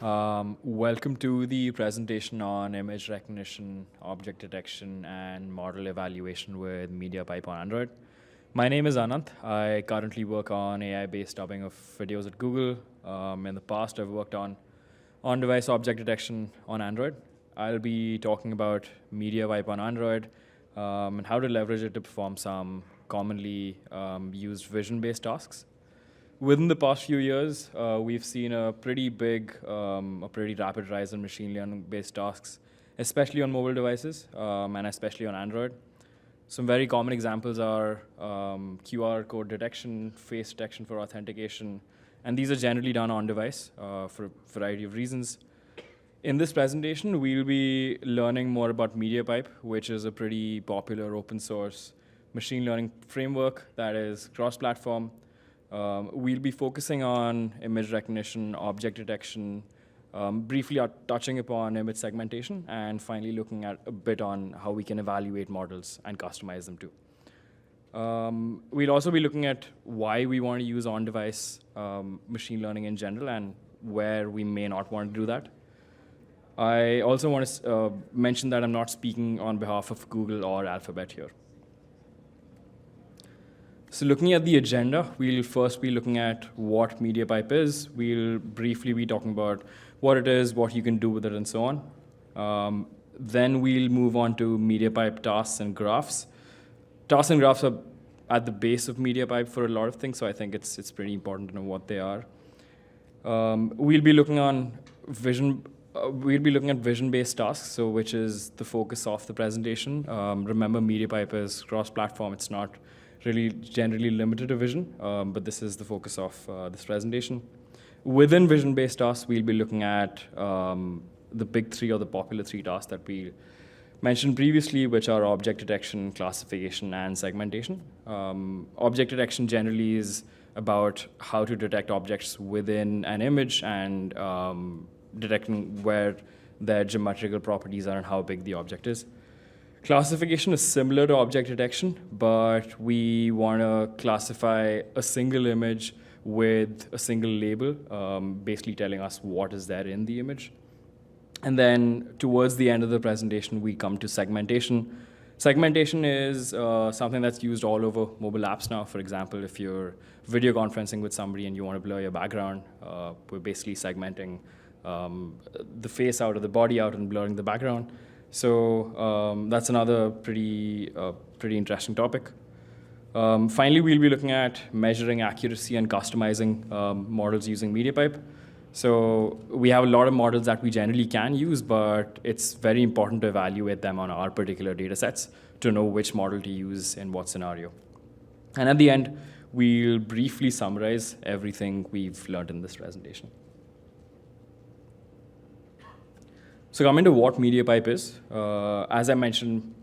Welcome to the presentation on image recognition, object detection, and model evaluation with MediaPipe on Android. My name is Anant. I currently work on AI-based dubbing of videos at Google. In the past, I've worked on on-device object detection on Android. I'll be talking about MediaPipe on Android and how to leverage it to perform some commonly used vision-based tasks. Within the past few years, we've seen a pretty rapid rise in machine learning-based tasks, especially on mobile devices and especially on Android. Some very common examples are QR code detection, face detection for authentication, and these are generally done on device for a variety of reasons. In this presentation, we'll be learning more about MediaPipe, which is a pretty popular open source machine learning framework that is cross-platform. We'll be focusing on image recognition, object detection, briefly touching upon image segmentation, and finally looking at a bit on how we can evaluate models and customize them too. We'll also be looking at why we want to use on-device machine learning in general and where we may not want to do that. I also want to mention that I'm not speaking on behalf of Google or Alphabet here. So looking at the agenda, we'll first be looking at what MediaPipe is. We'll briefly be talking about what it is, what you can do with it, and so on. Then we'll move on to MediaPipe tasks and graphs. Tasks and graphs are at the base of MediaPipe for a lot of things, so I think it's pretty important to know what they are. We'll be looking on vision. We'll be looking at vision-based tasks, so which is the focus of the presentation. Remember, MediaPipe is cross-platform. It's not really generally limited to vision, but this is the focus of this presentation. Within vision-based tasks, we'll be looking at the big three or the popular three tasks that we mentioned previously, which are object detection, classification, and segmentation. Object detection generally is about how to detect objects within an image and detecting where their geometrical properties are and how big the object is. Classification is similar to object detection, but we want to classify a single image with a single label, basically telling us what is there in the image. And then towards the end of the presentation, we come to segmentation. Segmentation is something that's used all over mobile apps now. For example, if you're video conferencing with somebody and you want to blur your background, we're basically segmenting the face out of the body out and blurring the background. So that's another pretty interesting topic. Finally, we'll be looking at measuring accuracy and customizing models using MediaPipe. So we have a lot of models that we generally can use, but it's very important to evaluate them on our particular data sets to know which model to use in what scenario. And at the end, we'll briefly summarize everything we've learned in this presentation. So coming to what MediaPipe is, as I mentioned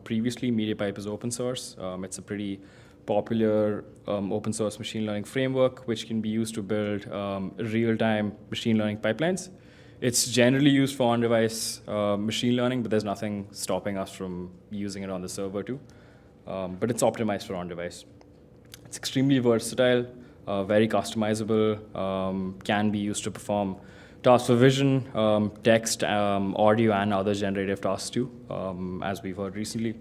previously, MediaPipe is open source. It's a pretty popular open source machine learning framework, which can be used to build real-time machine learning pipelines. It's generally used for on-device machine learning, but there's nothing stopping us from using it on the server too. But it's optimized for on-device. It's extremely versatile, very customizable, can be used to perform tasks for vision, text, audio, and other generative tasks too, as we've heard recently.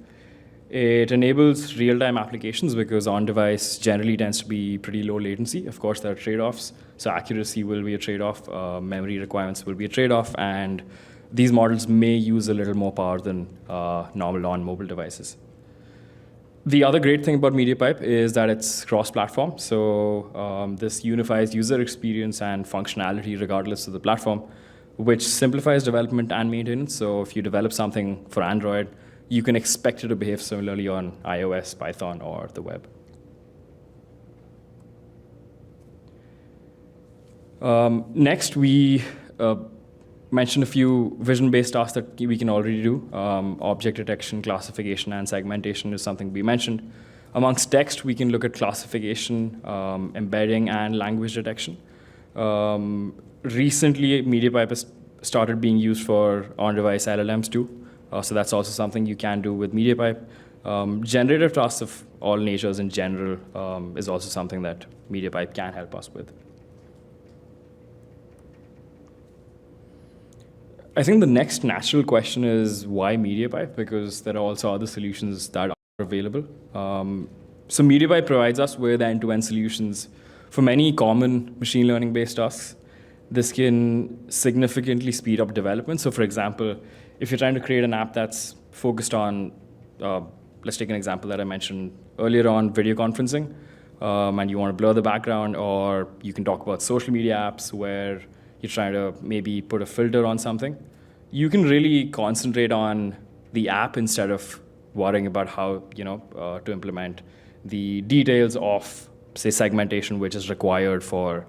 It enables real-time applications because on-device generally tends to be pretty low latency. Of course, there are trade-offs. So accuracy will be a trade-off, memory requirements will be a trade-off, and these models may use a little more power than normal on-mobile devices. The other great thing about MediaPipe is that it's cross-platform. So this unifies user experience and functionality regardless of the platform, which simplifies development and maintenance. So if you develop something for Android, you can expect it to behave similarly on iOS, Python, or the web. Next, we mentioned a few vision-based tasks that we can already do. Object detection, classification, and segmentation is something we mentioned. Amongst text, we can look at classification, embedding, and language detection. Recently, MediaPipe has started being used for on-device LLMs too. So that's also something you can do with MediaPipe. Generative tasks of all natures in general is also something that MediaPipe can help us with. I think the next natural question is why MediaPipe? Because there are also other solutions that are available. So MediaPipe provides us with end-to-end solutions for many common machine learning-based tasks. This can significantly speed up development. So for example, if you're trying to create an app that's focused on, let's take an example that I mentioned earlier on, video conferencing, and you want to blur the background, or you can talk about social media apps where you're trying to maybe put a filter on something. You can really concentrate on the app instead of worrying about how, to implement the details of, say, segmentation, which is required for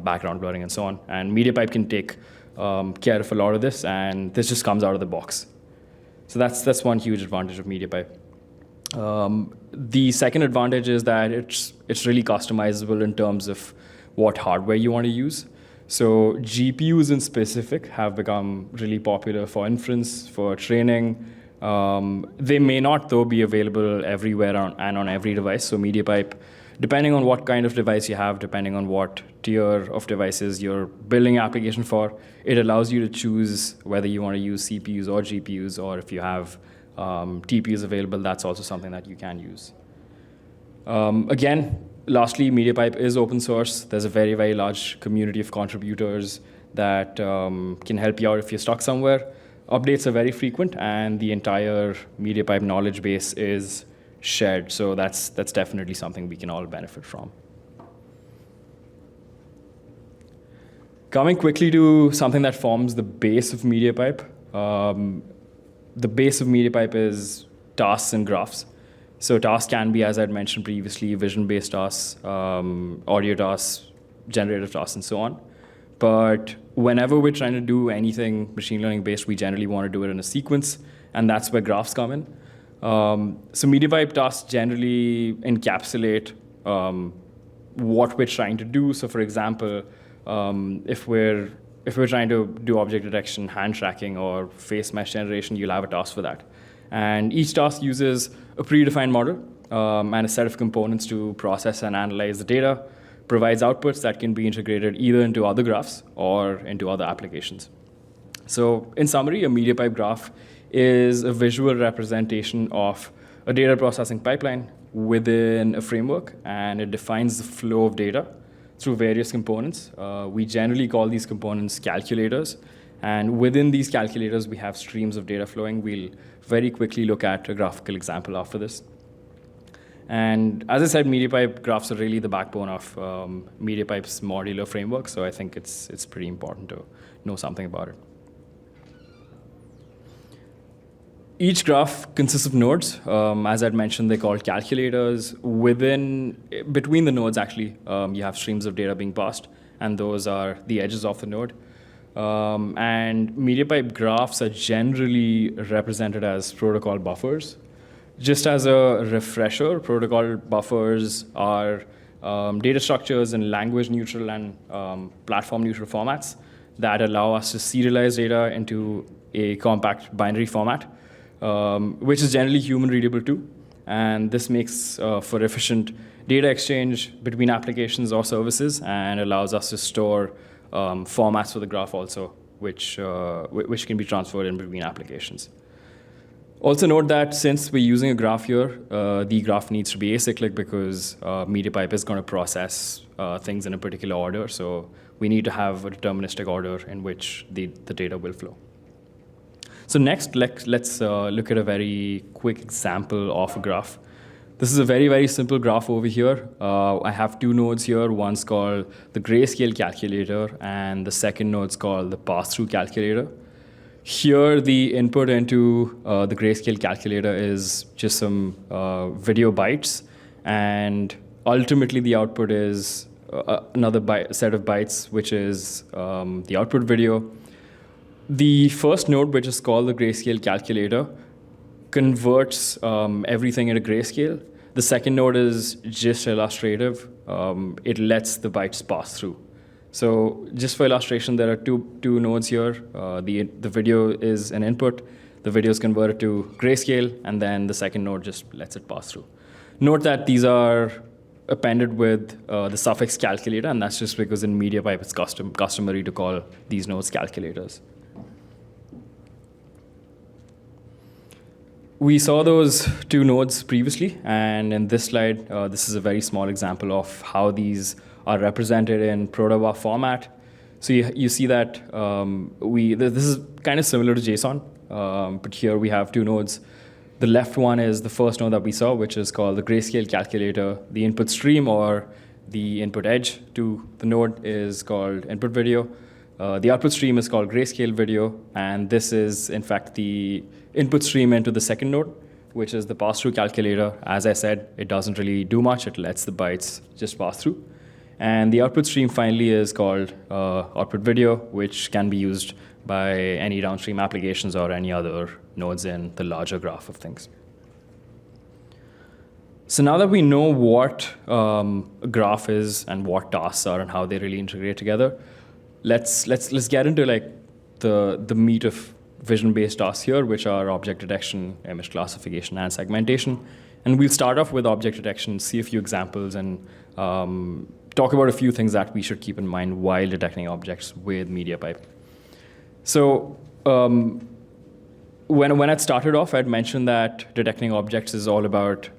background blurring and so on. And MediaPipe can take care of a lot of this, and this just comes out of the box. So that's one huge advantage of MediaPipe. The second advantage is that it's really customizable in terms of what hardware you want to use. So GPUs in specific have become really popular for inference, for training. They may not, though, be available everywhere and on every device. So MediaPipe, depending on what kind of device you have, depending on what tier of devices you're building application for, it allows you to choose whether you want to use CPUs or GPUs, or if you have TPUs available, that's also something that you can use. Again, lastly, MediaPipe is open source. There's a very, very large community of contributors that can help you out if you're stuck somewhere. Updates are very frequent, and the entire MediaPipe knowledge base is shared. So that's definitely something we can all benefit from. Coming quickly to something that forms the base of MediaPipe. The base of MediaPipe is tasks and graphs. So tasks can be, as I'd mentioned previously, vision-based tasks, audio tasks, generative tasks, and so on. But whenever we're trying to do anything machine learning-based, we generally want to do it in a sequence, and that's where graphs come in. So MediaPipe tasks generally encapsulate what we're trying to do. So for example, if we're trying to do object detection, hand tracking, or face mesh generation, you'll have a task for that. And each task uses a predefined model and a set of components to process and analyze the data, provides outputs that can be integrated either into other graphs or into other applications. So in summary, a MediaPipe graph is a visual representation of a data processing pipeline within a framework, and it defines the flow of data through various components. We generally call these components calculators. And within these calculators, we have streams of data flowing. We'll very quickly look at a graphical example after this. And as I said, MediaPipe graphs are really the backbone of MediaPipe's modular framework. So I think it's pretty important to know something about it. Each graph consists of nodes. As I'd mentioned, they're called calculators. Between the nodes, actually, you have streams of data being passed, and those are the edges of the node. And MediaPipe graphs are generally represented as protocol buffers. Just as a refresher, protocol buffers are data structures in language-neutral and platform-neutral formats that allow us to serialize data into a compact binary format, which is generally human-readable too. And this makes for efficient data exchange between applications or services, and allows us to store formats for the graph also, which can be transferred in between applications. Also note that since we're using a graph here, the graph needs to be acyclic because MediaPipe is going to process things in a particular order. So we need to have a deterministic order in which the data will flow. So next, let's look at a very quick example of a graph. This is a very, very simple graph over here. I have two nodes here. One's called the grayscale calculator, and the second node's called the pass-through calculator. Here, the input into the grayscale calculator is just some video bytes, and ultimately the output is another set of bytes, which is the output video. The first node, which is called the grayscale calculator, converts everything into grayscale. The second node is just illustrative. It lets the bytes pass through. So just for illustration, there are two nodes here. The video is an input. The video is converted to grayscale, and then the second node just lets it pass through. Note that these are appended with the suffix calculator, and that's just because in MediaPipe it's customary to call these nodes calculators. We saw those two nodes previously, and in this slide, this is a very small example of how these are represented in protobuf format. So you see that this is kind of similar to JSON, but here we have two nodes. The left one is the first node that we saw, which is called the grayscale calculator. The input stream, or the input edge to the node, is called input video. The output stream is called grayscale video, and this is, in fact, the input stream into the second node, which is the pass-through calculator. As I said, it doesn't really do much. It lets the bytes just pass through. And the output stream finally is called output video, which can be used by any downstream applications or any other nodes in the larger graph of things. So now that we know what a graph is and what tasks are and how they really integrate together, let's get into like the meat of vision-based tasks here, which are object detection, image classification, and segmentation. And we'll start off with object detection, see a few examples, and talk about a few things that we should keep in mind while detecting objects with MediaPipe. So when I started off, I'd mentioned that detecting objects is all about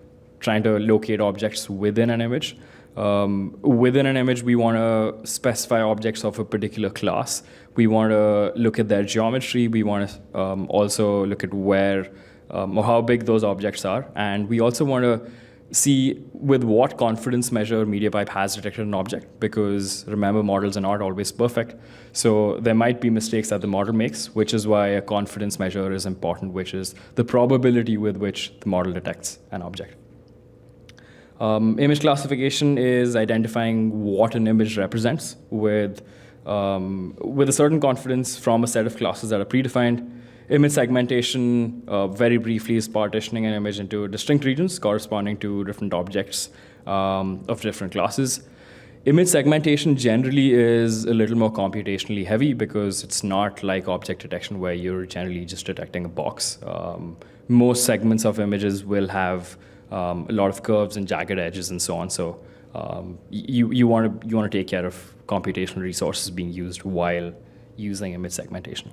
trying to locate objects within an image. Within an image, we want to specify objects of a particular class. We want to look at their geometry. We want to also look at where or how big those objects are. And we also want to see with what confidence measure MediaPipe has detected an object, because remember, models are not always perfect. So there might be mistakes that the model makes, which is why a confidence measure is important, which is the probability with which the model detects an object. Image classification is identifying what an image represents with a certain confidence from a set of classes that are predefined. Image segmentation, very briefly, is partitioning an image into distinct regions corresponding to different objects of different classes. Image segmentation generally is a little more computationally heavy because it's not like object detection where you're generally just detecting a box. Most segments of images will have a lot of curves and jagged edges and so on. So you want to take care of computational resources being used while using image segmentation.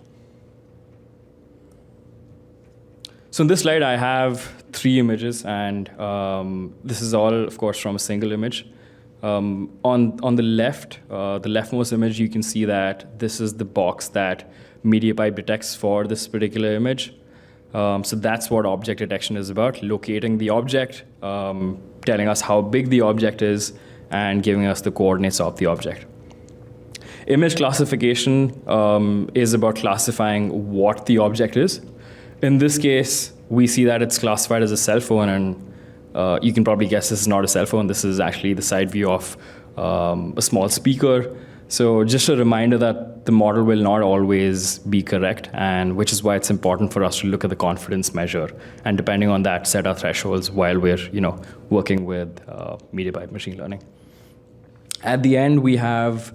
So in this slide, I have 3 images, and this is all, of course, from a single image. On the left, the leftmost image, you can see that this is the box that MediaPipe detects for this particular image. So that's what object detection is about: locating the object, telling us how big the object is, and giving us the coordinates of the object. Image classification is about classifying what the object is. In this case, we see that it's classified as a cell phone, and you can probably guess this is not a cell phone. This is actually the side view of a small speaker. So just a reminder that the model will not always be correct, and which is why it's important for us to look at the confidence measure, and depending on that, set our thresholds while we're working with MediaPipe machine learning. At the end, we have,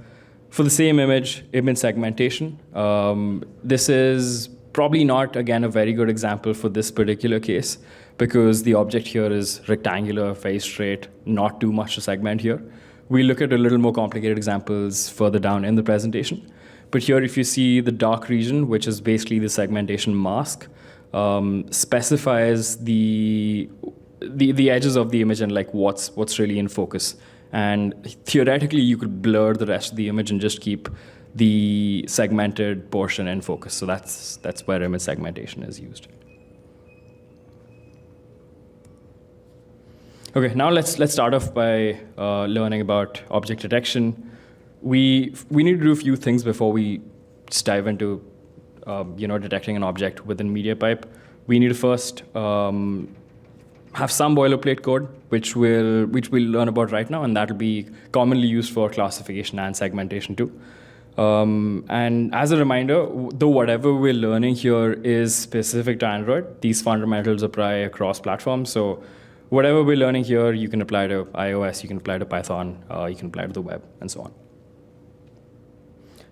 for the same image segmentation. This is probably not, again, a very good example for this particular case, because the object here is rectangular, very straight, not too much to segment here. We look at a little more complicated examples further down in the presentation. But here, if you see the dark region, which is basically the segmentation mask, specifies the edges of the image and like what's really in focus. And theoretically, you could blur the rest of the image and just keep the segmented portion in focus. So that's where image segmentation is used. Okay, now let's start off by learning about object detection. We need to do a few things before we just dive into detecting an object within MediaPipe. We need to first have some boilerplate code, which we'll learn about right now, and that'll be commonly used for classification and segmentation too. And as a reminder, though whatever we're learning here is specific to Android, these fundamentals apply across platforms. So whatever we're learning here, you can apply to iOS, you can apply to Python, you can apply to the web, and so on.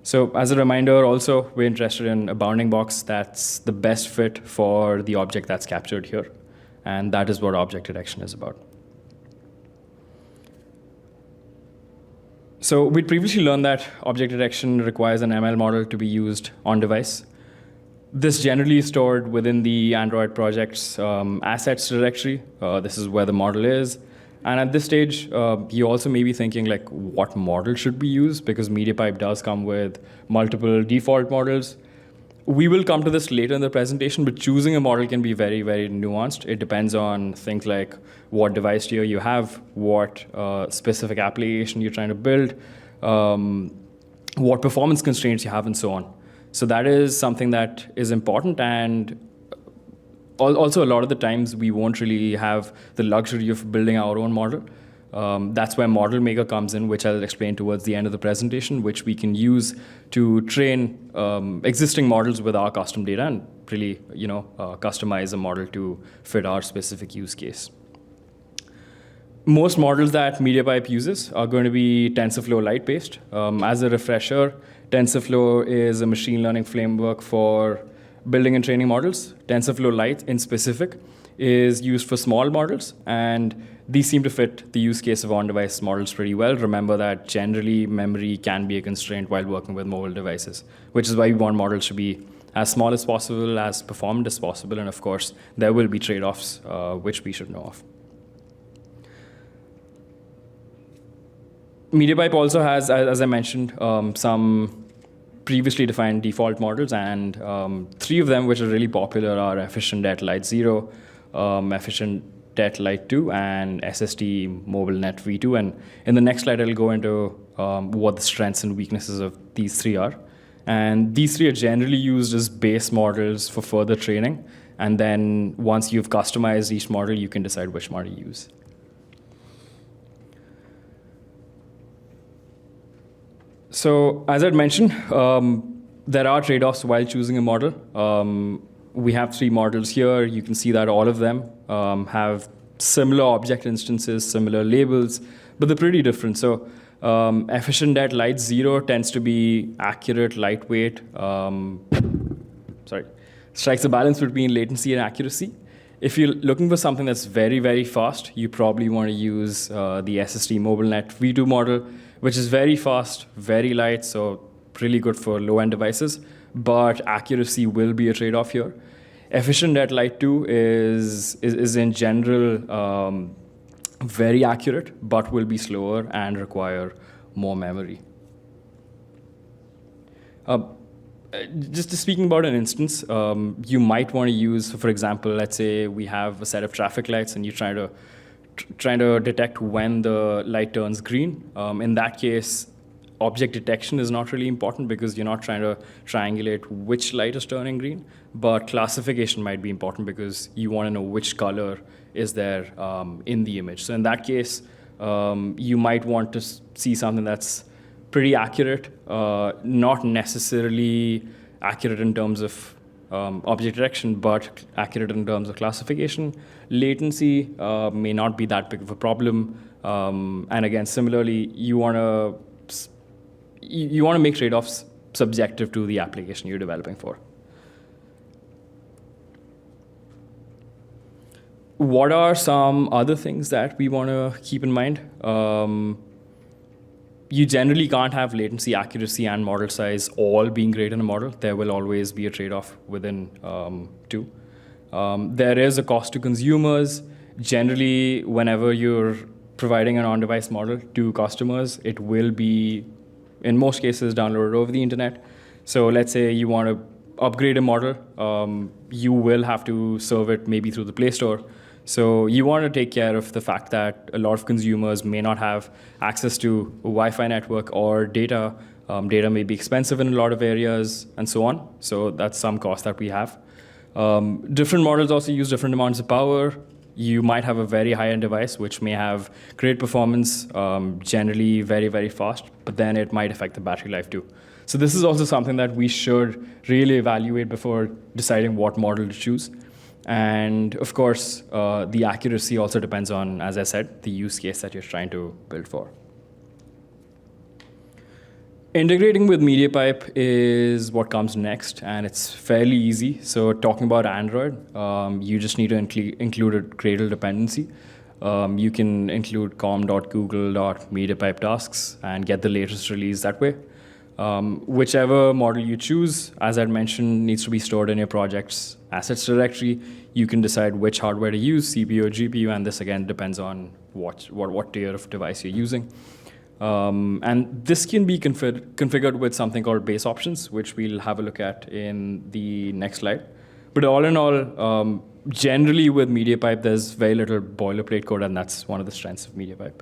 So as a reminder, also, we're interested in a bounding box that's the best fit for the object that's captured here. And that is what object detection is about. So we previously learned that object detection requires an ML model to be used on device. This generally is stored within the Android project's assets directory. This is where the model is. And at this stage, you also may be thinking like, what model should we use? Because MediaPipe does come with multiple default models. We will come to this later in the presentation, but choosing a model can be very, very nuanced. It depends on things like what device tier you have, what specific application you're trying to build, what performance constraints you have, and so on. So that is something that is important, and also a lot of the times we won't really have the luxury of building our own model. That's where Model Maker comes in, which I'll explain towards the end of the presentation, which we can use to train existing models with our custom data and really, customize a model to fit our specific use case. Most models that MediaPipe uses are going to be TensorFlow Lite-based. As a refresher, TensorFlow is a machine learning framework for building and training models. TensorFlow Lite, in specific, is used for small models, and these seem to fit the use case of on-device models pretty well. Remember that generally memory can be a constraint while working with mobile devices, which is why we want models to be as small as possible, as performant as possible, and of course, there will be trade-offs which we should know of. MediaPipe also has, as I mentioned, some previously defined default models, and 3 of them which are really popular are Efficient Lite 0, Efficient Lite 2, and SSD MobileNet V2. And in the next slide, I'll go into what the strengths and weaknesses of these 3 are. And these 3 are generally used as base models for further training. And then once you've customized each model, you can decide which model you use. So as I'd mentioned, there are trade-offs while choosing a model. We have 3 models here. You can see that all of them have similar object instances, similar labels, but they're pretty different. So Efficient Lite 0 tends to be accurate, lightweight, strikes a balance between latency and accuracy. If you're looking for something that's very, very fast, you probably want to use the SSD MobileNet V2 model, which is very fast, very light, so really good for low-end devices, but accuracy will be a trade-off here. Efficient Lite 2 is in general very accurate, but will be slower and require more memory. Just speaking about an instance, you might want to use, for example, let's say we have a set of traffic lights and you're trying to detect when the light turns green. In that case, object detection is not really important because you're not trying to triangulate which light is turning green, but classification might be important because you want to know which color is there in the image. So in that case, you might want to see something that's pretty accurate, not necessarily accurate in terms of object detection, but accurate in terms of classification. Latency may not be that big of a problem. And again, similarly, you want to make trade-offs subjective to the application you're developing for. What are some other things that we want to keep in mind? You generally can't have latency, accuracy, and model size all being great in a model. There will always be a trade-off within 2. There is a cost to consumers. Generally, whenever you're providing an on-device model to customers, it will be, in most cases, downloaded over the internet. So let's say you want to upgrade a model, you will have to serve it maybe through the Play Store. So you want to take care of the fact that a lot of consumers may not have access to a Wi-Fi network or data. Data may be expensive in a lot of areas and so on. So that's some cost that we have. Different models also use different amounts of power. You might have a very high-end device which may have great performance, generally very, very fast, but then it might affect the battery life too. So this is also something that we should really evaluate before deciding what model to choose. And of course, the accuracy also depends on, as I said, the use case that you're trying to build for. Integrating with MediaPipe is what comes next, and it's fairly easy. So talking about Android, you just need to include a Gradle dependency. You can include com.google.mediapipe tasks and get the latest release that way. Whichever model you choose, as I mentioned, needs to be stored in your project's assets directory. You can decide which hardware to use, CPU or GPU, and this again depends on what tier of device you're using. And this can be configured with something called base options, which we'll have a look at in the next slide. But all in all, generally with MediaPipe, there's very little boilerplate code, and that's one of the strengths of MediaPipe.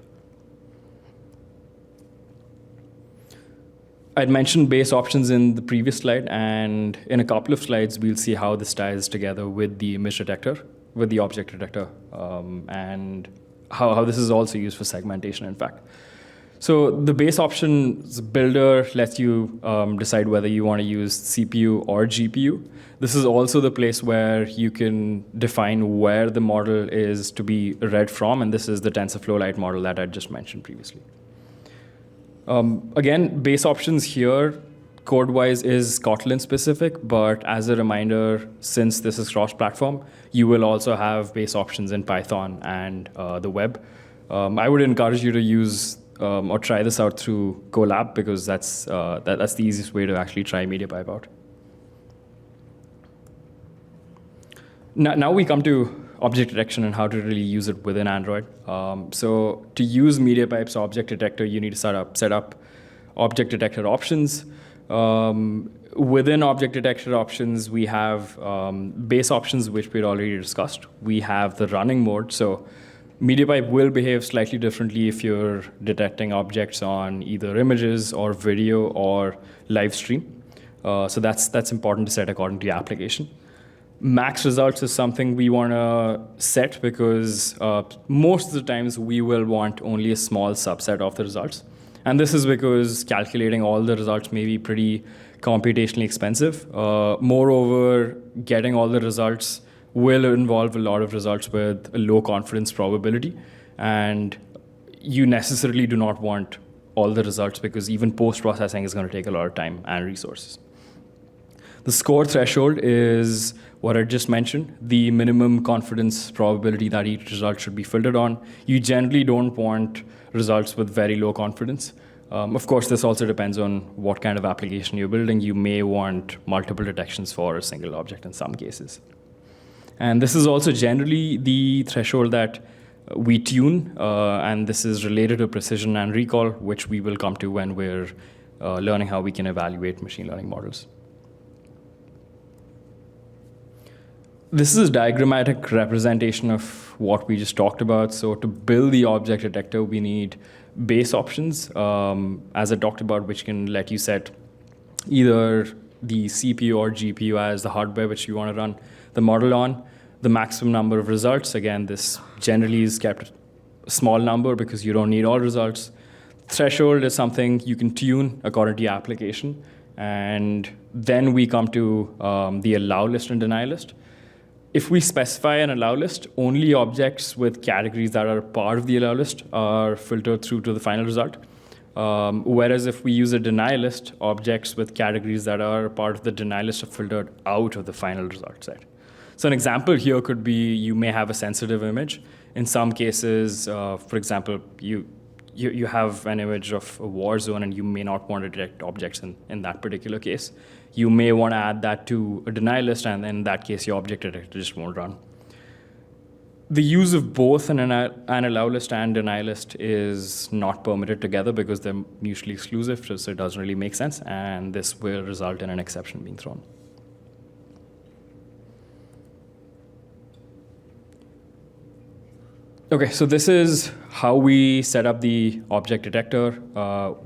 I'd mentioned base options in the previous slide, and in a couple of slides, we'll see how this ties together with the image detector, with the object detector, and how this is also used for segmentation, in fact. So the base options builder lets you decide whether you want to use CPU or GPU. This is also the place where you can define where the model is to be read from, and this is the TensorFlow Lite model that I just mentioned previously. Again, base options here, code-wise, is Kotlin specific, but as a reminder, since this is cross-platform, you will also have base options in Python and the web. I would encourage you to use or try this out through Colab, because that's the easiest way to actually try MediaPipe out. Now we come to object detection and how to really use it within Android. So to use MediaPipe's object detector, you need to set up object detector options. Within object detector options, we have base options, which we'd already discussed. We have the running mode. So MediaPipe will behave slightly differently if you're detecting objects on either images or video or live stream. So that's important to set according to your application. Max results is something we want to set because most of the times we will want only a small subset of the results. And this is because calculating all the results may be pretty computationally expensive. Moreover, getting all the results will involve a lot of results with a low confidence probability. And you necessarily do not want all the results because even post-processing is going to take a lot of time and resources. The score threshold is what I just mentioned, the minimum confidence probability that each result should be filtered on. You generally don't want results with very low confidence. Of course, this also depends on what kind of application you're building. You may want multiple detections for a single object in some cases. And this is also generally the threshold that we tune, and this is related to precision and recall, which we will come to when we're learning how we can evaluate machine learning models. This is a diagrammatic representation of what we just talked about. So to build the object detector, we need base options, as I talked about, which can let you set either the CPU or GPU as the hardware which you want to run the model on. The maximum number of results, again, this generally is kept a small number because you don't need all results. Threshold is something you can tune according to your application. And then we come to the allow list and deny list. If we specify an allow list, only objects with categories that are part of the allow list are filtered through to the final result. Whereas if we use a deny list, objects with categories that are part of the deny list are filtered out of the final result set. So an example here could be you may have a sensitive image. In some cases, for example, you have an image of a war zone and you may not want to detect objects in that particular case. You may want to add that to a deny list, and in that case, your object detector just won't run. The use of both an allow list and deny list is not permitted together because they're mutually exclusive, so it doesn't really make sense, and this will result in an exception being thrown. Okay, so this is how we set up the object detector.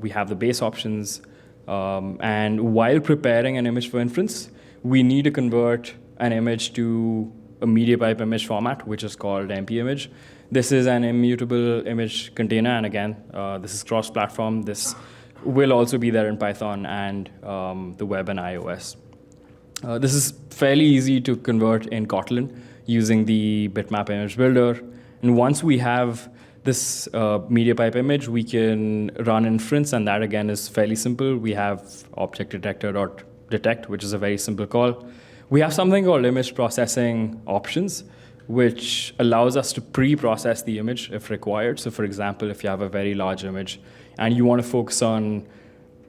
We have the base options. And while preparing an image for inference, we need to convert an image to a MediaPipe image format, which is called MP image. This is an immutable image container, and again, this is cross-platform. This will also be there in Python and the web and iOS. This is fairly easy to convert in Kotlin using the bitmap image builder. And once we have this MediaPipe image, we can run inference, and that again is fairly simple. We have object detector.detect, which is a very simple call. We have something called image processing options, which allows us to pre-process the image if required. So for example, if you have a very large image and you want to focus on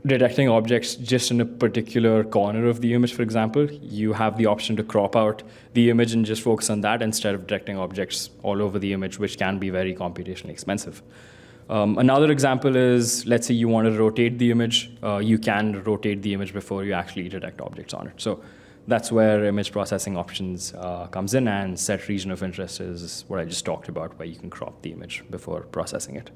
detecting objects just in a particular corner of the image, for example, you have the option to crop out the image and just focus on that instead of detecting objects all over the image, which can be very computationally expensive. Another example is, let's say you want to rotate the image. You can rotate the image before you actually detect objects on it. So that's where image processing options comes in, and set region of interest is what I just talked about, where you can crop the image before processing it.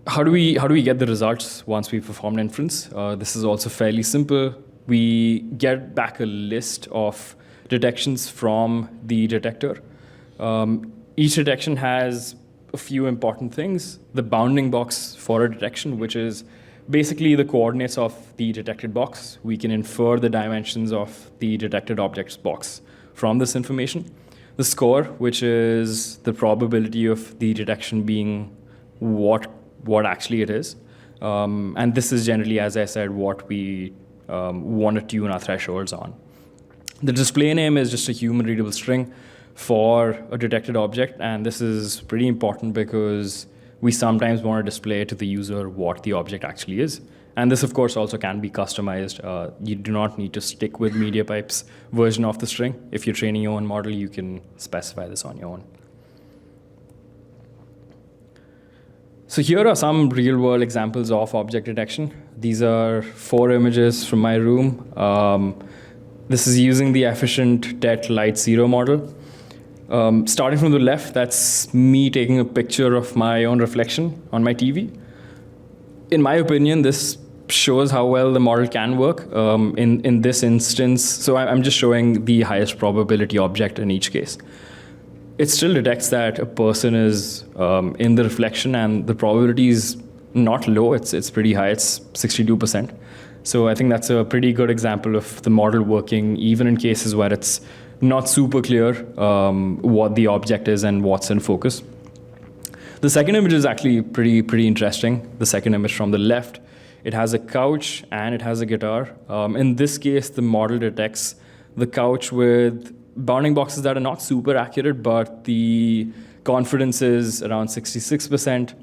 How do we get the results once we performed inference? This is also fairly simple. We get back a list of detections from the detector. Each detection has a few important things. The bounding box for a detection, which is basically the coordinates of the detected box. We can infer the dimensions of the detected object's box from this information. The score, which is the probability of the detection being what actually it is. And this is generally, as I said, what we want to tune our thresholds on. The display name is just a human-readable string for a detected object, and this is pretty important because we sometimes want to display to the user what the object actually is. And this, of course, also can be customized. You do not need to stick with MediaPipe's version of the string. If you're training your own model, you can specify this on your own. So here are some real-world examples of object detection. These are 4 images from my room. This is using the efficient TET Light Zero model. Starting from the left, that's me taking a picture of my own reflection on my TV. In my opinion, this shows how well the model can work. In this instance, so I'm just showing the highest probability object in each case. It still detects that a person is in the reflection, and the probability is not low. It's pretty high. It's 62%. So I think that's a pretty good example of the model working, even in cases where it's not super clear what the object is and what's in focus. The second image is actually pretty interesting. The second image from the left, it has a couch and it has a guitar. In this case, the model detects the couch with bounding boxes that are not super accurate, but the confidence is around 66%.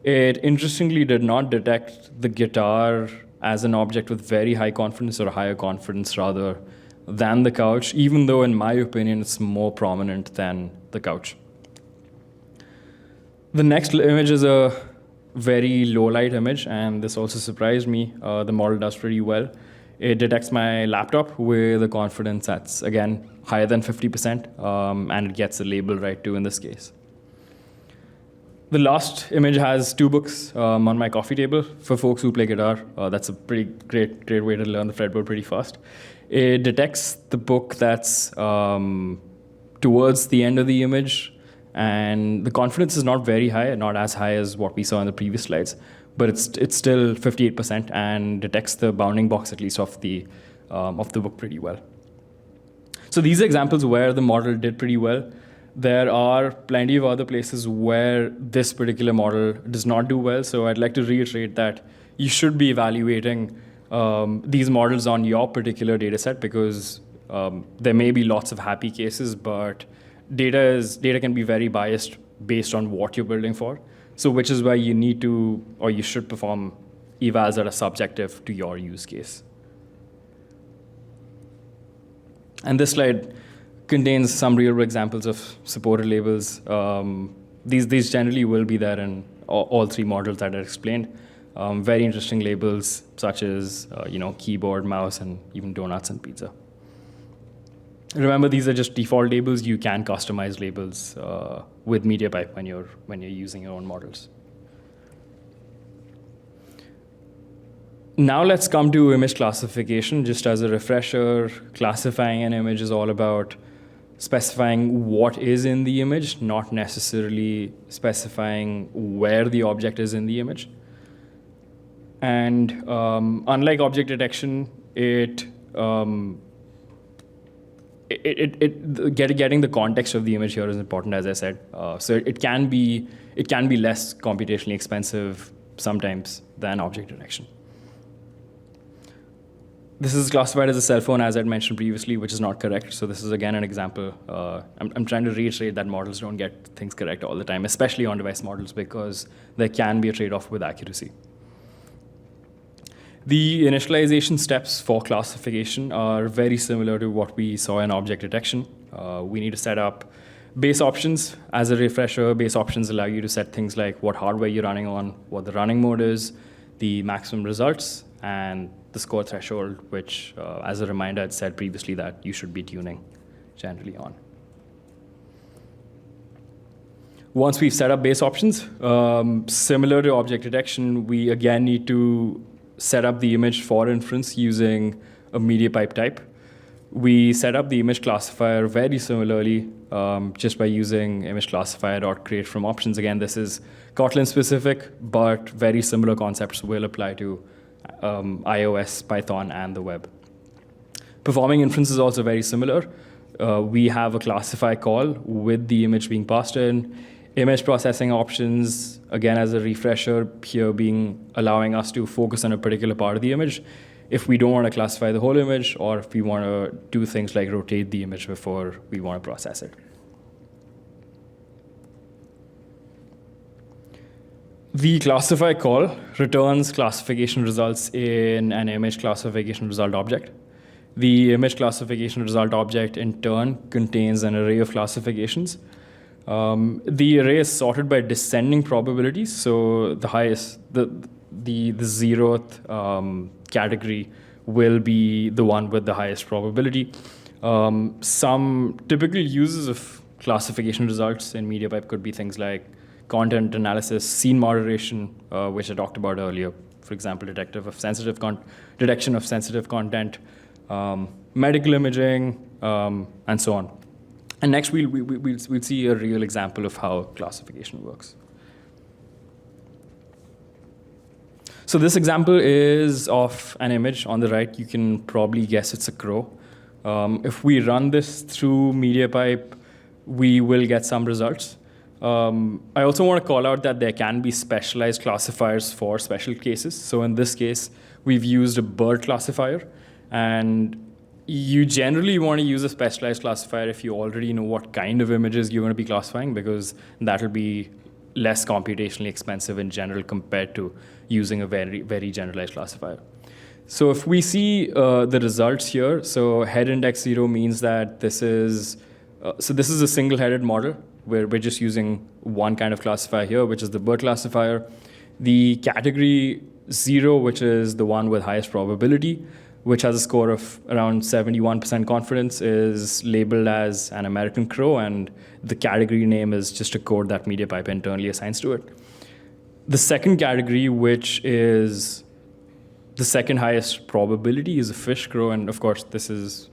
It interestingly did not detect the guitar as an object with very high confidence, or higher confidence rather, than the couch, even though in my opinion it's more prominent than the couch. The next image is a very low light image, and this also surprised me. The model does pretty well. It detects my laptop with a confidence that's, again, higher than 50%, and it gets the label right too in this case. The last image has 2 books on my coffee table. For folks who play guitar, that's a pretty great way to learn the fretboard pretty fast. It detects the book that's towards the end of the image, and the confidence is not very high, not as high as what we saw in the previous slides, but it's still 58% and detects the bounding box, at least of the book, pretty well. So these are examples where the model did pretty well. There are plenty of other places where this particular model does not do well. So I'd like to reiterate that you should be evaluating these models on your particular data set, because there may be lots of happy cases, but data can be very biased based on what you're building for. So which is why you need to, or you should perform evals that are subjective to your use case. And this slide contains some real examples of supported labels. These generally will be there in all 3 models that I explained. Very interesting labels such as keyboard, mouse, and even donuts and pizza. Remember, these are just default labels. You can customize labels with MediaPipe when you're using your own models. Now let's come to image classification. Just as a refresher, classifying an image is all about specifying what is in the image, not necessarily specifying where the object is in the image. And unlike object detection, getting the context of the image here is important, as I said. So it can be less computationally expensive sometimes than object detection. This is classified as a cell phone, as I mentioned previously, which is not correct. So this is, again, an example. I'm trying to reiterate that models don't get things correct all the time, especially on-device models, because there can be a trade-off with accuracy. The initialization steps for classification are very similar to what we saw in object detection. We need to set up base options. As a refresher, base options allow you to set things like what hardware you're running on, what the running mode is, the maximum results, and the score threshold, which, as a reminder, I'd said previously that you should be tuning generally on. Once we've set up base options, similar to object detection, we again need to set up the image for inference using a MediaPipe type. We set up the image classifier very similarly, just by using image classifier.create from options. Again, this is Kotlin specific, but very similar concepts will apply to iOS, Python, and the web. Performing inference is also very similar. We have a classify call with the image being passed in. Image processing options, again, as a refresher, here allowing us to focus on a particular part of the image if we don't want to classify the whole image, or if we want to do things like rotate the image before we want to process it. The classify call returns classification results in an image classification result object. The image classification result object, in turn, contains an array of classifications. The array is sorted by descending probabilities, so the highest, the 0th category will be the one with the highest probability. Some typical uses of classification results in MediaPipe could be things like content analysis, scene moderation, which I talked about earlier. For example, detection of sensitive content, medical imaging, and so on. And next, we'll see a real example of how classification works. So this example is of an image on the right. You can probably guess it's a crow. If we run this through MediaPipe, we will get some results. I also want to call out that there can be specialized classifiers for special cases. So in this case, we've used a bird classifier. And you generally want to use a specialized classifier if you already know what kind of images you're going to be classifying, because that will be less computationally expensive in general compared to using a very, very generalized classifier. So if we see the results here, so head index 0 means that this is a single-headed model where we're just using one kind of classifier here, which is the bird classifier. The category 0, which is the one with highest probability, which has a score of around 71% confidence, is labeled as an American crow, and the category name is just a code that MediaPipe internally assigns to it. The second category, which is the second highest probability, is a fish crow, and of course this is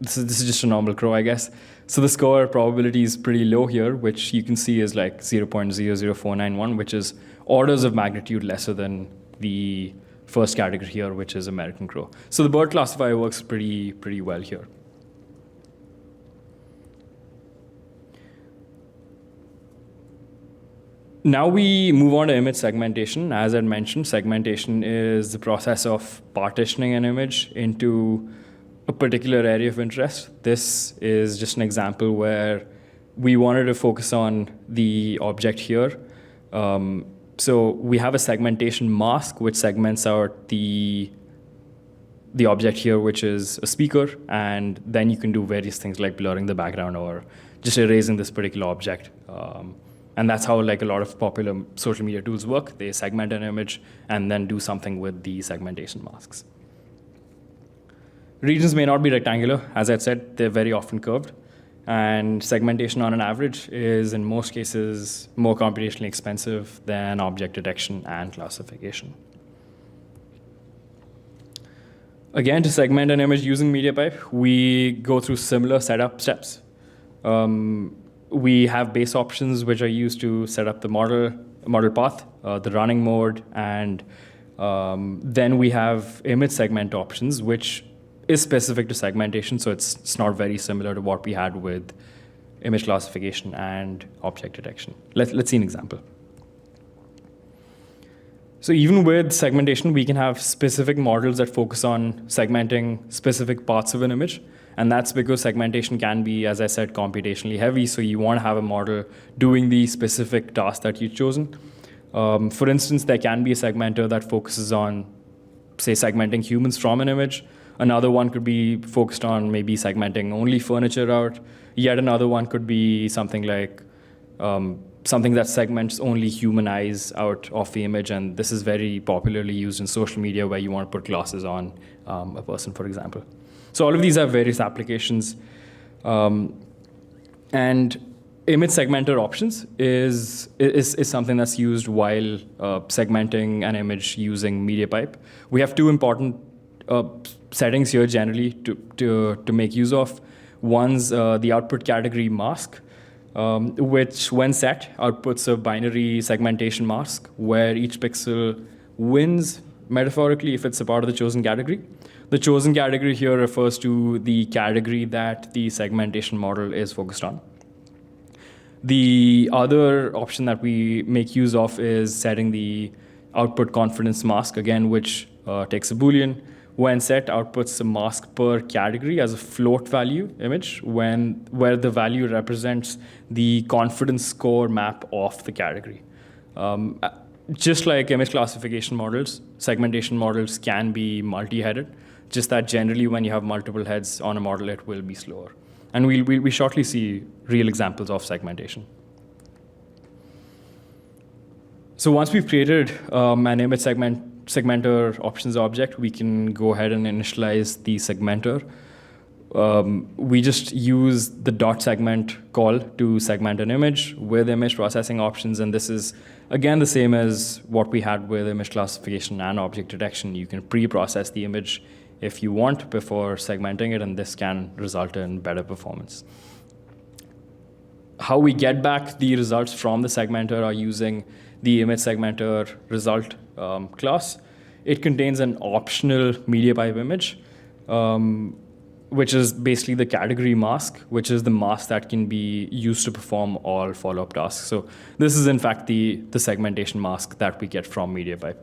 just a normal crow, I guess. So the score probability is pretty low here, which you can see is like 0.00491, which is orders of magnitude lesser than the first category here, which is American crow. So the bird classifier works pretty well here. Now we move on to image segmentation. As I mentioned, segmentation is the process of partitioning an image into a particular area of interest. This is just an example where we wanted to focus on the object here. So we have a segmentation mask, which segments out the object here, which is a speaker, and then you can do various things like blurring the background or just erasing this particular object. And that's how like a lot of popular social media tools work. They segment an image and then do something with the segmentation masks. Regions may not be rectangular. As I said, they're very often curved. And segmentation on an average is, in most cases, more computationally expensive than object detection and classification. Again, to segment an image using MediaPipe, we go through similar setup steps. We have base options, which are used to set up the model path, the running mode, and then we have image segment options, which is specific to segmentation, so it's not very similar to what we had with image classification and object detection. Let's see an example. So even with segmentation, we can have specific models that focus on segmenting specific parts of an image. And that's because segmentation can be, as I said, computationally heavy. So you want to have a model doing the specific task that you've chosen. For instance, there can be a segmenter that focuses on, say, segmenting humans from an image. Another one could be focused on maybe segmenting only furniture out. Yet another one could be something like something that segments only human eyes out of the image. And this is very popularly used in social media where you want to put glasses on a person, for example. So all of these have various applications. And image segmenter options is something that's used while segmenting an image using MediaPipe. We have two important settings here generally to make use of. One's the output category mask, which when set outputs a binary segmentation mask where each pixel wins metaphorically if it's a part of the chosen category. The chosen category here refers to the category that the segmentation model is focused on. The other option that we make use of is setting the output confidence mask, again, which takes a Boolean. When set, outputs a mask per category as a float value image, where the value represents the confidence score map of the category. Just like image classification models, segmentation models can be multi-headed, just that generally when you have multiple heads on a model, it will be slower. And we shortly see real examples of segmentation. So once we've created an image segmenter options object, we can go ahead and initialize the segmenter. We just use the .segment call to segment an image with image processing options, and this is, again, the same as what we had with image classification and object detection. You can pre-process the image if you want before segmenting it, and this can result in better performance. How we get back the results from the segmenter are using the image segmenter result class. It contains an optional MediaPipe image, which is basically the category mask, which is the mask that can be used to perform all follow-up tasks. So this is, in fact, the segmentation mask that we get from MediaPipe.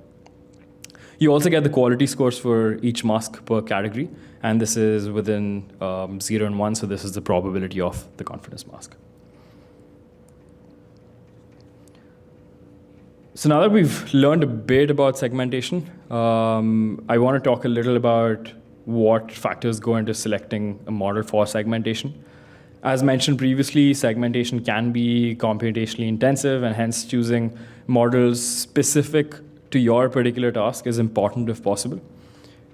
You also get the quality scores for each mask per category, and this is within 0 and 1, so this is the probability of the confidence mask. So now that we've learned a bit about segmentation, I want to talk a little about what factors go into selecting a model for segmentation. As mentioned previously, segmentation can be computationally intensive, and hence choosing models specific to your particular task is important if possible.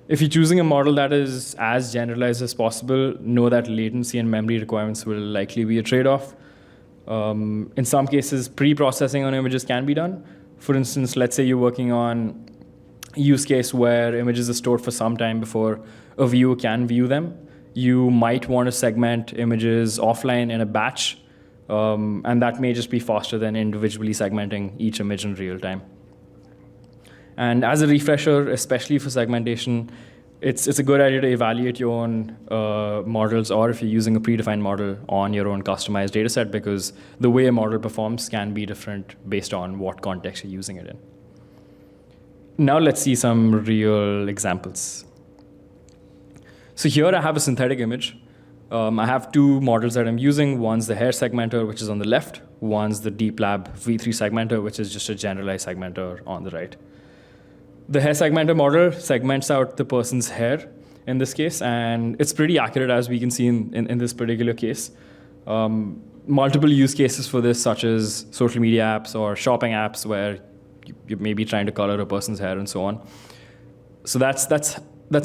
If you're choosing a model that is as generalized as possible, know that latency and memory requirements will likely be a trade-off. In some cases, pre-processing on images can be done. For instance, let's say you're working on a use case where images are stored for some time before a viewer can view them. You might want to segment images offline in a batch, and that may just be faster than individually segmenting each image in real time. And as a refresher, especially for segmentation, it's a good idea to evaluate your own models, or if you're using a predefined model, on your own customized dataset, because the way a model performs can be different based on what context you're using it in. Now let's see some real examples. So here I have a synthetic image. I have two models that I'm using. One's the hair segmenter, which is on the left. One's the DeepLab V3 segmenter, which is just a generalized segmenter on the right. The hair segmenter model segments out the person's hair in this case, and it's pretty accurate, as we can see in this particular case. Multiple use cases for this, such as social media apps or shopping apps where you may be trying to color a person's hair and so on. So that's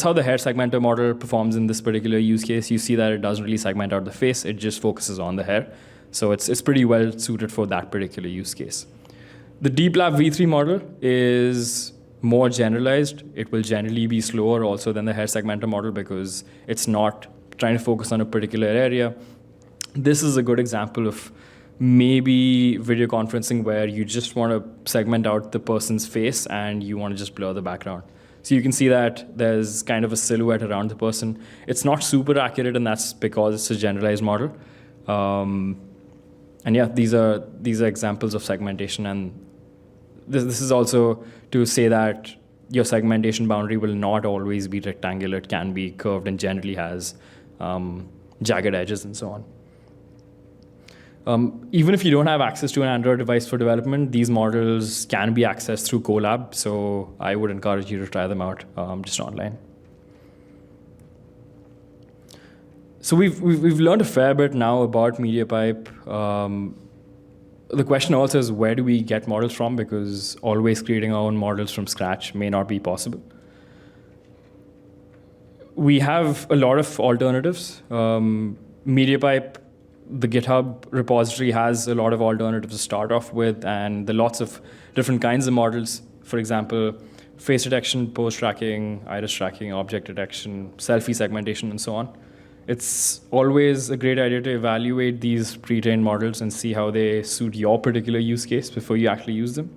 how the hair segmenter model performs in this particular use case. You see that it doesn't really segment out the face, it just focuses on the hair. So it's pretty well suited for that particular use case. The DeepLab V3 model is more generalized. It will generally be slower also than the hair segmenter model because it's not trying to focus on a particular area. This is a good example of maybe video conferencing where you just want to segment out the person's face and you want to just blur the background. So you can see that there's kind of a silhouette around the person. It's not super accurate, and that's because it's a generalized model. And yeah, these are examples of segmentation, and this is also to say that your segmentation boundary will not always be rectangular. It can be curved and generally has jagged edges and so on. Even if you don't have access to an Android device for development, these models can be accessed through Colab, so I would encourage you to try them out just online. So we've learned a fair bit now about MediaPipe. The question also is, where do we get models from? Because always creating our own models from scratch may not be possible. We have a lot of alternatives. MediaPipe, the GitHub repository, has a lot of alternatives to start off with, and there are lots of different kinds of models. For example, face detection, pose tracking, iris tracking, object detection, selfie segmentation, and so on. It's always a great idea to evaluate these pre-trained models and see how they suit your particular use case before you actually use them.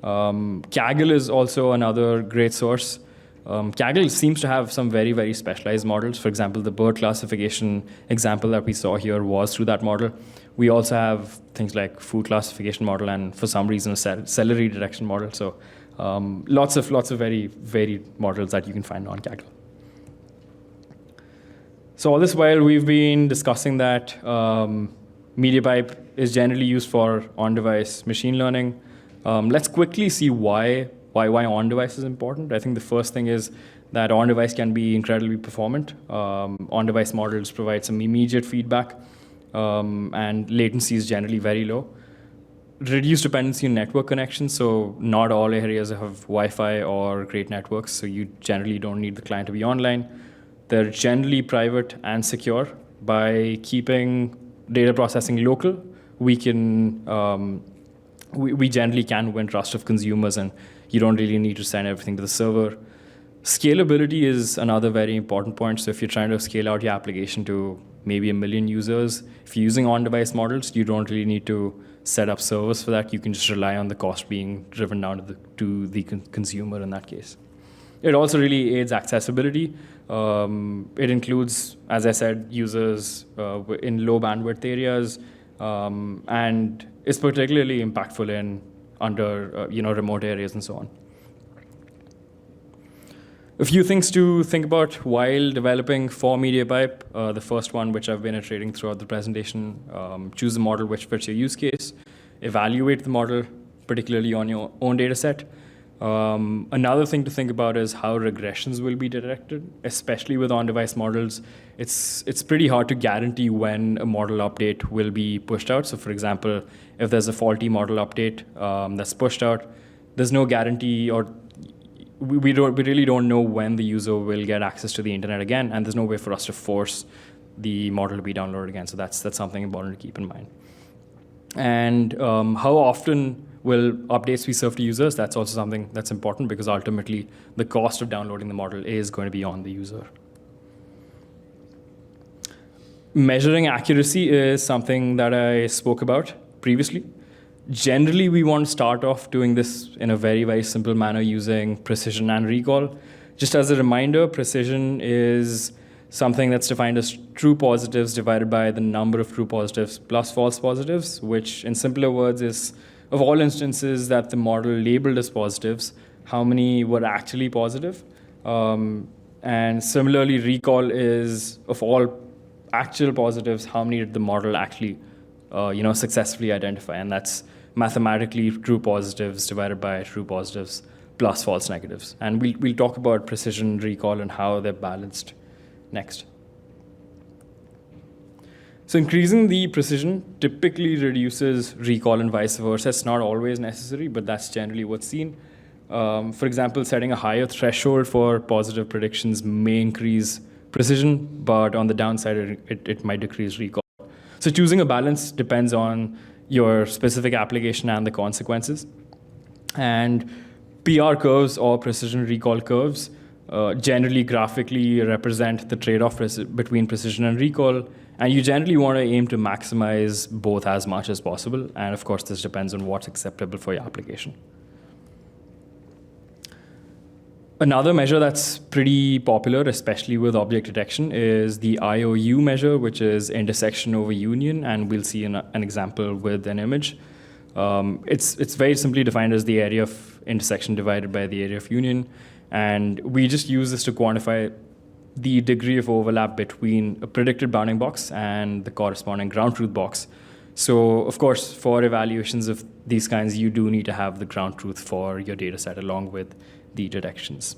Kaggle is also another great source. Kaggle seems to have some very, very specialized models. For example, the bird classification example that we saw here was through that model. We also have things like food classification model and, for some reason, a celery detection model. So lots of very varied models that you can find on Kaggle. So all this while, we've been discussing that MediaPipe is generally used for on-device machine learning. Let's quickly see why on-device is important. I think the first thing is that on-device can be incredibly performant. On-device models provide some immediate feedback, and latency is generally very low. Reduced dependency on network connections, so not all areas have Wi-Fi or great networks, so you generally don't need the client to be online. They're generally private and secure. By keeping data processing local, we can we generally can win trust of consumers, and you don't really need to send everything to the server. Scalability is another very important point. So if you're trying to scale out your application to maybe 1 million users, if you're using on-device models, you don't really need to set up servers for that. You can just rely on the cost being driven down to the consumer in that case. It also really aids accessibility. It includes, as I said, users in low bandwidth areas, and is particularly impactful in under remote areas and so on. A few things to think about while developing for MediaPipe. The first one, which I've been iterating throughout the presentation, choose a model which fits your use case. Evaluate the model, particularly on your own data set. Another thing to think about is how regressions will be detected, especially with on-device models. It's pretty hard to guarantee when a model update will be pushed out. So for example, if there's a faulty model update that's pushed out, there's no guarantee, or we really don't know when the user will get access to the internet again, and there's no way for us to force the model to be downloaded again. So that's something important to keep in mind. And how often will updates be served to users? That's also something that's important, because ultimately the cost of downloading the model is going to be on the user. Measuring accuracy is something that I spoke about previously. Generally, we want to start off doing this in a very, very simple manner using precision and recall. Just as a reminder, precision is something that's defined as true positives divided by the number of true positives plus false positives, which in simpler words is, of all instances that the model labeled as positives, how many were actually positive. And similarly, recall is, of all actual positives, how many did the model actually successfully identify. And that's mathematically true positives divided by true positives plus false negatives. And we'll talk about precision, recall, and how they're balanced next. So increasing the precision typically reduces recall and vice versa. It's not always necessary, but that's generally what's seen. For example, setting a higher threshold for positive predictions may increase precision, but on the downside, it might decrease recall. So choosing a balance depends on your specific application and the consequences. And PR curves, or precision recall curves, generally graphically represent the trade-off between precision and recall. And you generally want to aim to maximize both as much as possible. And of course, this depends on what's acceptable for your application. Another measure that's pretty popular, especially with object detection, is the IOU measure, which is intersection over union. And we'll see an example with an image. It's very simply defined as the area of intersection divided by the area of union. And we just use this to quantify the degree of overlap between a predicted bounding box and the corresponding ground truth box. So, of course, for evaluations of these kinds, you do need to have the ground truth for your data set along with the detections.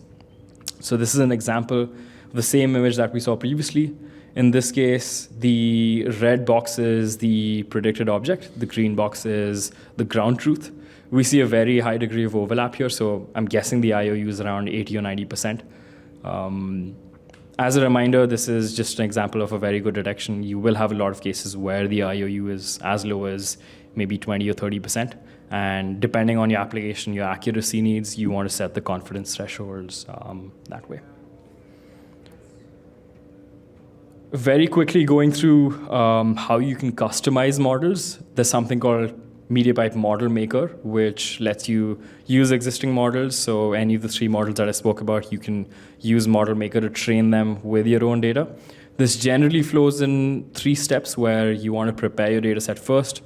So this is an example of the same image that we saw previously. In this case, the red box is the predicted object. The green box is the ground truth. We see a very high degree of overlap here, so I'm guessing the IOU is around 80 or 90%. As a reminder, this is just an example of a very good detection. You will have a lot of cases where the IOU is as low as maybe 20 or 30%. And depending on your application, your accuracy needs, you want to set the confidence thresholds that way. Very quickly going through how you can customize models. There's something called MediaPipe Model Maker, which lets you use existing models. So any of the 3 models that I spoke about, you can use Model Maker to train them with your own data. This generally flows in 3 steps where you want to prepare your data set first.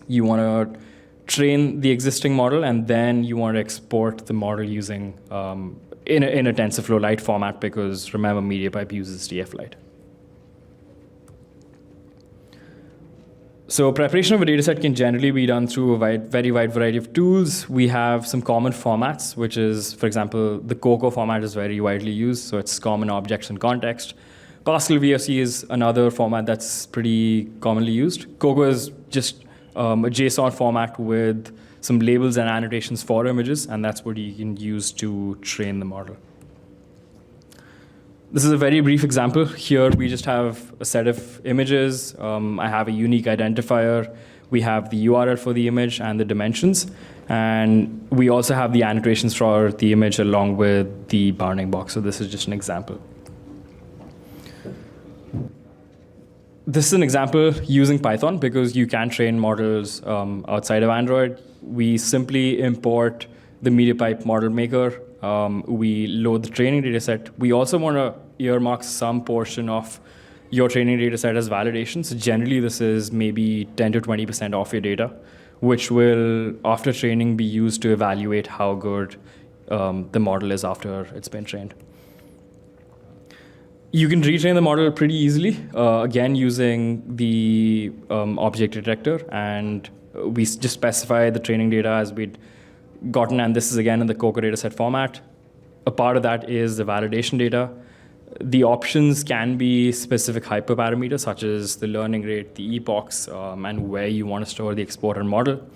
You want to train the existing model, and then you want to export the model using in a TensorFlow Lite format, because remember, MediaPipe uses TF-Lite. So preparation of a dataset can generally be done through a very wide variety of tools. We have some common formats, which is, for example, the COCO format is very widely used, so it's common objects and context. Pascal VOC is another format that's pretty commonly used. COCO is just a JSON format with some labels and annotations for images, and that's what you can use to train the model. This is a very brief example. Here we just have a set of images. I have a unique identifier. We have the URL for the image and the dimensions. And we also have the annotations for the image along with the bounding box. So this is just an example. This is an example using Python because you can train models outside of Android. We simply import the MediaPipe model maker. We load the training data set. We also want to earmark some portion of your training data set as validation. So generally, this is maybe 10 to 20% of your data, which will, after training, be used to evaluate how good the model is after it's been trained. You can retrain the model pretty easily, again, using the object detector. And we just specify the training data as we'd gotten, and this is again in the COCO dataset format. A part of that is the validation data. The options can be specific hyperparameters, such as the learning rate, the epochs, and where you want to store the exported model.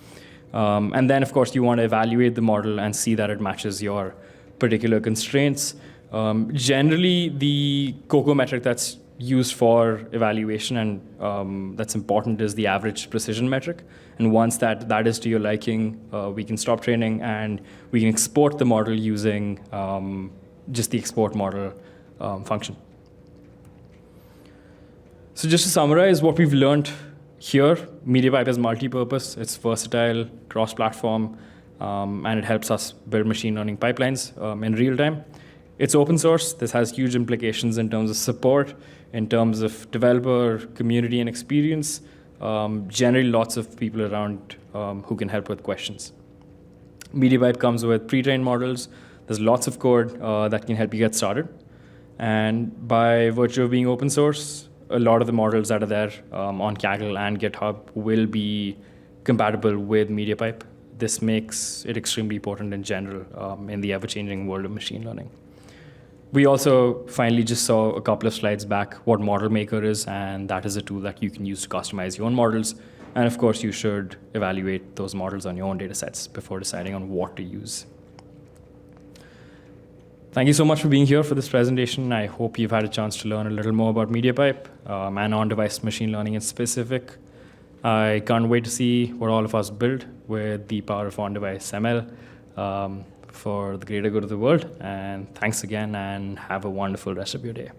And then, of course, you want to evaluate the model and see that it matches your particular constraints. Generally, the COCO metric that's used for evaluation and that's important is the average precision metric. And once that is to your liking, we can stop training and we can export the model using just the export model function. So just to summarize what we've learned here, MediaPipe is multi-purpose, it's versatile, cross-platform, and it helps us build machine learning pipelines in real time. It's open source. This has huge implications in terms of support, in terms of developer community and experience. Generally, lots of people around who can help with questions. MediaPipe comes with pre-trained models. There's lots of code that can help you get started. And by virtue of being open source, a lot of the models that are there on Kaggle and GitHub will be compatible with MediaPipe. This makes it extremely important in general in the ever-changing world of machine learning. We also finally just saw a couple of slides back what Model Maker is, and that is a tool that you can use to customize your own models. And of course, you should evaluate those models on your own data sets before deciding on what to use. Thank you so much for being here for this presentation. I hope you've had a chance to learn a little more about MediaPipe and on-device machine learning in specific. I can't wait to see what all of us build with the power of on-device ML. For the greater good of the world. And thanks again, and have a wonderful rest of your day.